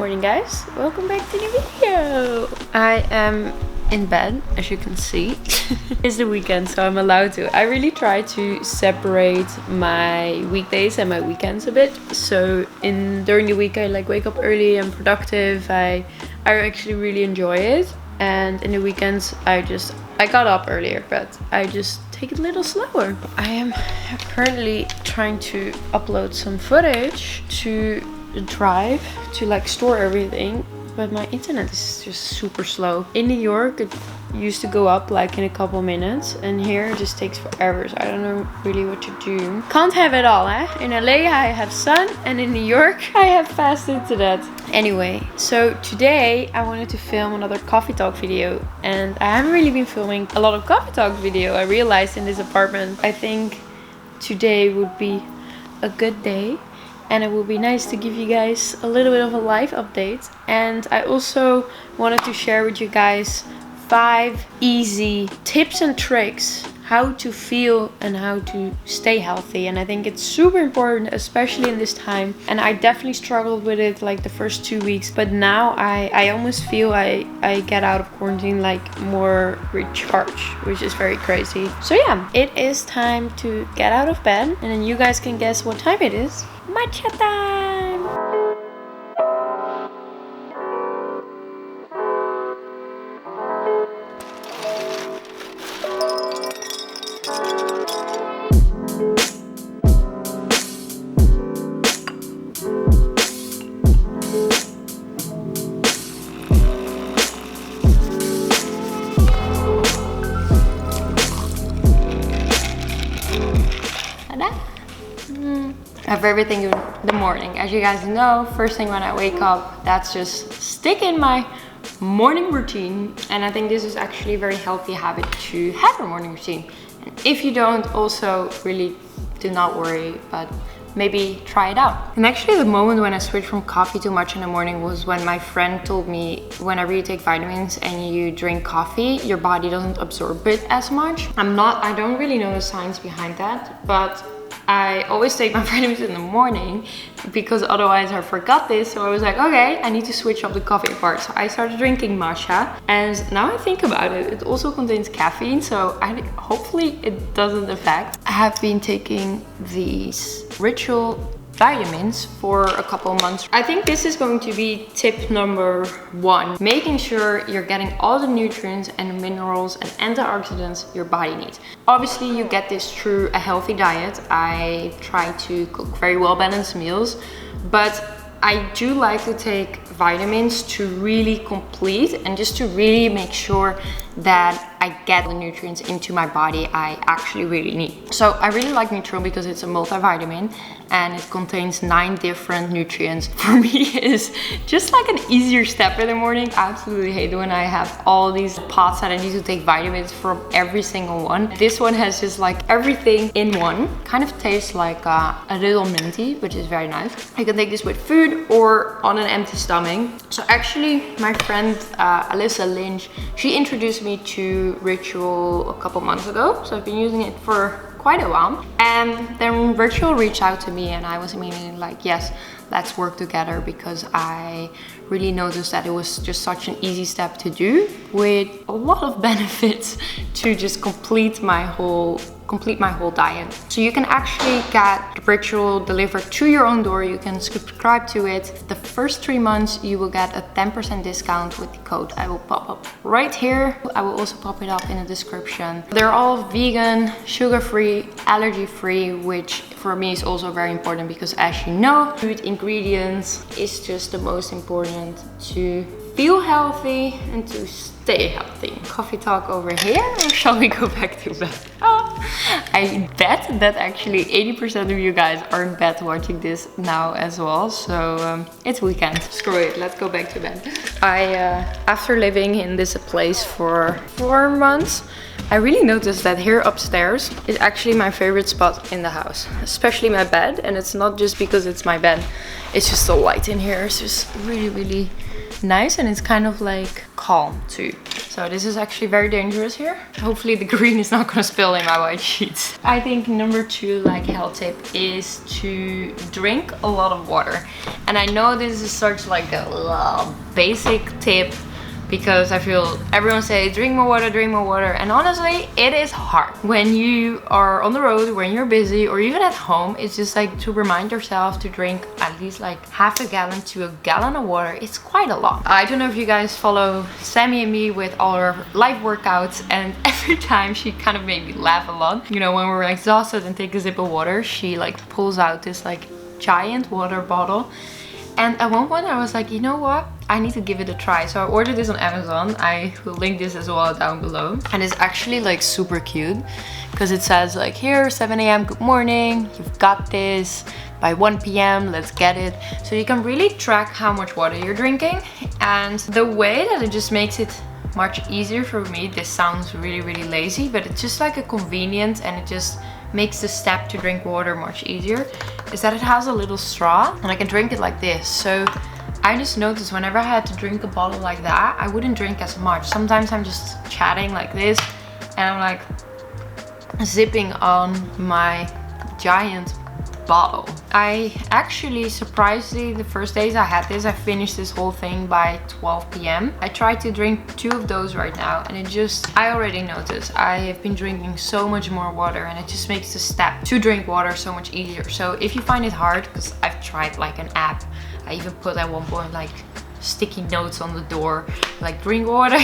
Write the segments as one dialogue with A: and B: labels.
A: morning guys, welcome back to the video. I am in bed, as you can see. It's the weekend, so I'm allowed to. I really try to separate my weekdays and my weekends a bit. So during the week I wake up early and productive. I actually really enjoy it. And in the weekends I got up earlier, but I just take it a little slower. I am currently trying to upload some footage to drive to store everything, but my internet is just super slow. In New York it used to go up in a couple minutes, and here it just takes forever, so I don't know really what to do. Can't have it all, eh? In LA I have sun, and in New York I have fast internet. Anyway, so today I wanted to film another coffee talk video, and I haven't really been filming a lot of coffee talk video. I realized in this apartment, I think today would be a good day. And it will be nice to give you guys a little bit of a live update. And I also wanted to share with you guys 5 easy tips and tricks how to feel and how to stay healthy. And I think it's super important, especially in this time. And I definitely struggled with it the first 2 weeks, but now I almost feel I get out of quarantine more recharged, which is very crazy. So yeah, it is time to get out of bed, and then you guys can guess what time it is. Matcha time! I have everything in the morning. As you guys know, first thing when I wake up, that's just stick in my morning routine. And I think this is actually a very healthy habit to have a morning routine. And if you don't, also really do not worry, but maybe try it out. And actually the moment when I switched from coffee too much in the morning was when my friend told me, when I really take vitamins and you drink coffee, your body doesn't absorb it as much. I don't really know the science behind that, but I always take my vitamins in the morning because otherwise I forgot this. So I was like, okay, I need to switch up the coffee part. So I started drinking matcha, and now I think about it, it also contains caffeine, so hopefully it doesn't affect. I have been taking these Ritual vitamins for a couple of months. I think this is going to be tip number 1, making sure you're getting all the nutrients and minerals and antioxidants your body needs. Obviously you get this through a healthy diet. I try to cook very well balanced meals, but I do like to take vitamins to really complete and just to really make sure that I get the nutrients into my body I actually really need. So I really like Neutral because it's a multivitamin and it contains 9 different nutrients. For me, it's just an easier step in the morning. I absolutely hate when I have all these pots that I need to take vitamins from every single one. This one has just everything in one. Kind of tastes like a little minty, which is very nice. I can take this with food or on an empty stomach. So actually my friend Alyssa Lynch, she introduced me to Ritual a couple months ago, so I've been using it for quite a while. And then Ritual reached out to me and I was immediately like, yes, let's work together, because I really noticed that it was just such an easy step to do with a lot of benefits to just complete my whole diet. So you can actually get Ritual delivered to your own door. You can subscribe to it. The first 3 months you will get a 10% discount with the code I will pop up right here. I will also pop it up in the description. They're all vegan, sugar-free, allergy-free, which for me is also very important because, as you know, food ingredients is just the most important to feel healthy and to stay healthy. Coffee talk over here, or shall we go back to bed? I bet that actually 80% of you guys are in bed watching this now as well. So it's weekend. Screw it, let's go back to bed. After living in this place for 4 months, I really noticed that here upstairs is actually my favorite spot in the house, especially my bed. And it's not just because it's my bed, it's just the light in here. It's just really, really nice, and it's kind of like calm too. So this is actually very dangerous here. Hopefully the green is not gonna spill in my white sheets. I think number 2 like health tip is to drink a lot of water. And I know this is such like a basic tip, because I feel everyone say drink more water, and honestly it is hard when you are on the road, when you're busy, or even at home. It's just like to remind yourself to drink at least like half a gallon to a gallon of water. It's quite a lot. I don't know if you guys follow Sammy and me with all our live workouts, and every time she kind of made me laugh a lot. You know, when we're exhausted and take a sip of water, she like pulls out this like giant water bottle. And at one point I was like, you know what? I need to give it a try. So I ordered this on Amazon. I will link this as well down below. And it's actually like super cute, because it says like, here, 7 a.m. good morning, you've got this. By 1 p.m. let's get it. So you can really track how much water you're drinking. And the way that it just makes it much easier for me, this sounds really, really lazy, but it's just like a convenient, and it just makes the step to drink water much easier, is that it has a little straw and I can drink it like this. So I just noticed whenever I had to drink a bottle like that, I wouldn't drink as much. Sometimes I'm just chatting like this and I'm like zipping on my giant bottle. I actually, surprisingly, the first days I had this, I finished this whole thing by 12 p.m. I tried to drink 2 of those right now, and it just, I already noticed I have been drinking so much more water, and it just makes the step to drink water so much easier. So if you find it hard, because I've tried like an app, I even put at one point like sticky notes on the door like drink water,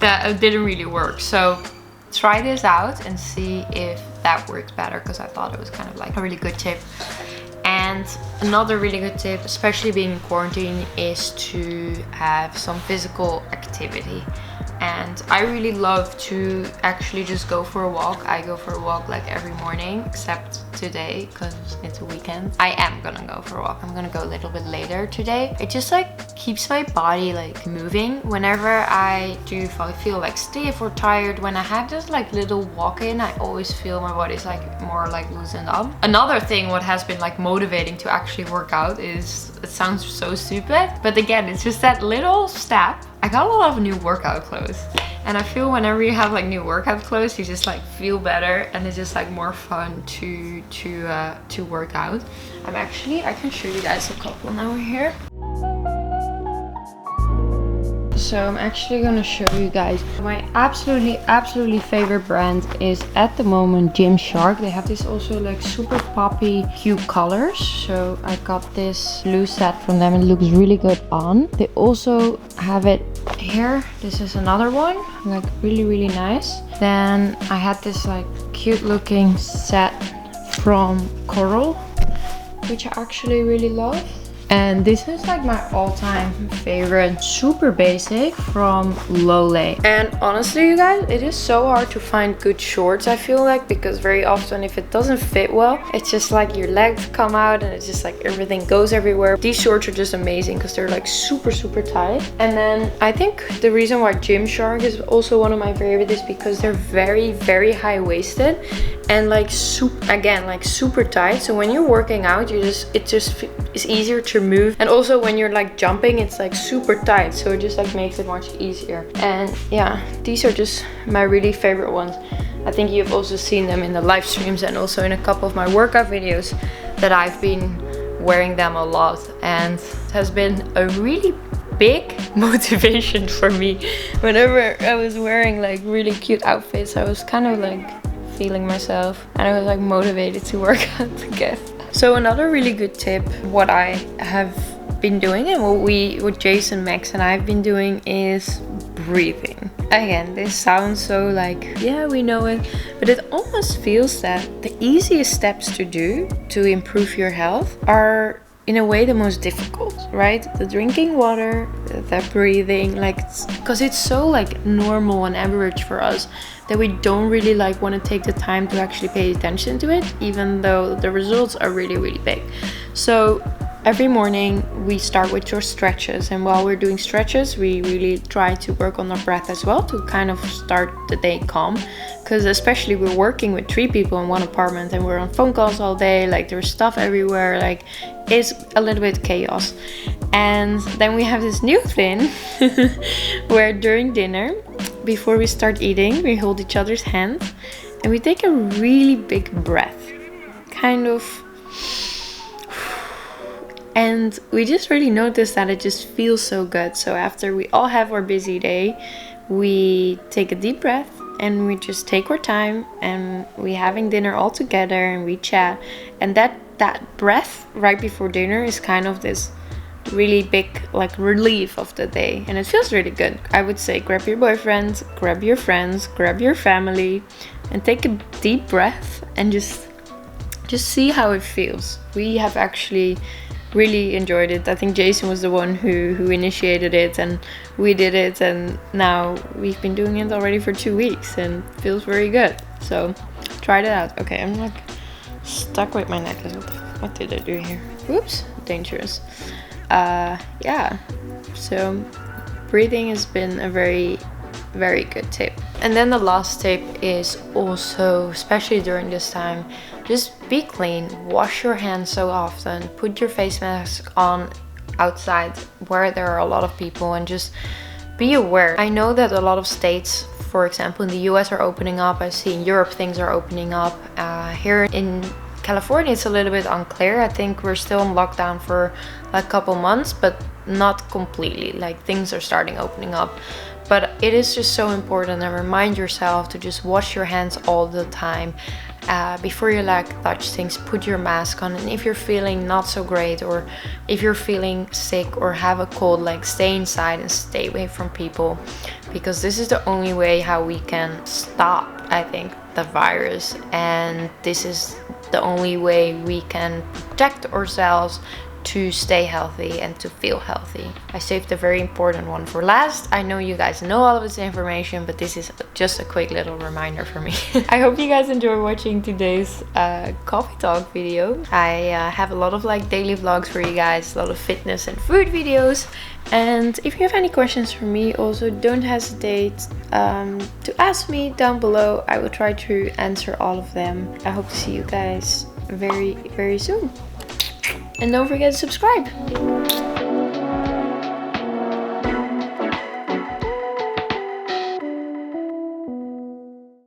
A: that didn't really work. So try this out and see if that works better, because I thought it was kind of like a really good tip. And another really good tip, especially being in quarantine, is to have some physical activity. And I really love to actually just go for a walk. I go for a walk like every morning, except today because it's a weekend. I am gonna go for a walk. I'm gonna go a little bit later today. It just like keeps my body like moving. Whenever I do feel like stiff or tired, when I have this like little walk in, I always feel my body's like more like loosened up. Another thing what has been like motivating to actually work out is, it sounds so stupid, but again, it's just that little step. I got a lot of new workout clothes, and I feel whenever you have like new workout clothes, you just like feel better, and it's just like more fun to work out. I can show you guys a couple now here. So I'm actually gonna show you guys my absolutely favorite brand is at the moment Gymshark. They have this also like super poppy cute colors. So I got this blue set from them. It looks really good on. They also have it here. This is another one, like really nice. Then I had this like cute looking set from Coral, which I actually really love. And this is like my all-time favorite, super basic, from Lolé. And honestly, you guys, it is so hard to find good shorts, I feel like, because very often if it doesn't fit well, it's just like your legs come out and it's just like everything goes everywhere. These shorts are just amazing because they're like super tight. And then I think the reason why Gymshark is also one of my favorites is because they're very high-waisted and like super tight. So when you're working out, it's easier to move, and also when you're like jumping, it's like super tight, so it just like makes it much easier. And yeah, these are just my really favorite ones. I think you've also seen them in the live streams and also in a couple of my workout videos that I've been wearing them a lot, and it has been a really big motivation for me. Whenever I was wearing like really cute outfits, I was kind of like feeling myself, and I was like motivated to work out again. So another really good tip, what I have been doing and what Jason, Max and I have been doing, is breathing. Again, this sounds so like, yeah, we know it, but it almost feels that the easiest steps to do to improve your health are in a way the most difficult, right? The drinking water, the breathing, like, because it's so like normal and average for us that we don't really like want to take the time to actually pay attention to it, even though the results are really big. So every morning we start with your stretches, and while we're doing stretches we really try to work on our breath as well to kind of start the day calm, because especially we're working with 3 people in one apartment and we're on phone calls all day, like there's stuff everywhere, like it's a little bit chaos. And then we have this new thing where during dinner, before we start eating, we hold each other's hands and we take a really big breath, kind of. And we just really noticed that it just feels so good. So after we all have our busy day, we take a deep breath and we just take our time and we having dinner all together and we chat. And that breath right before dinner is kind of this really big like relief of the day, and it feels really good. I would say grab your boyfriend, grab your friends, grab your family and take a deep breath and just see how it feels. We have actually really enjoyed it. I think Jason was the one who initiated it, and we did it, and now we've been doing it already for 2 weeks and it feels very good. So try it out. Okay, I'm like stuck with my necklace. What did I do here? Oops, dangerous. Yeah, so breathing has been a very good tip. And then the last tip is also, especially during this time, just be clean. Wash your hands so often. Put your face mask on outside where there are a lot of people, and just be aware. I know that a lot of states, for example in the US, are opening up. I see in Europe things are opening up. Here in California it's a little bit unclear. I think we're still in lockdown for like a couple months, but not completely. Like things are starting opening up. But it is just so important, and remind yourself to just wash your hands all the time. Before you like touch things, put your mask on. And if you're feeling not so great, or if you're feeling sick or have a cold, like stay inside and stay away from people, because this is the only way how we can stop, I think, the virus. And this is the only way we can protect ourselves to stay healthy and to feel healthy. I saved a very important one for last. I know you guys know all of this information, but this is just a quick little reminder for me. I hope you guys enjoy watching today's coffee talk video. I have a lot of like daily vlogs for you guys, a lot of fitness and food videos. And if you have any questions for me, also don't hesitate to ask me down below. I will try to answer all of them. I hope to see you guys very soon. And don't forget to subscribe.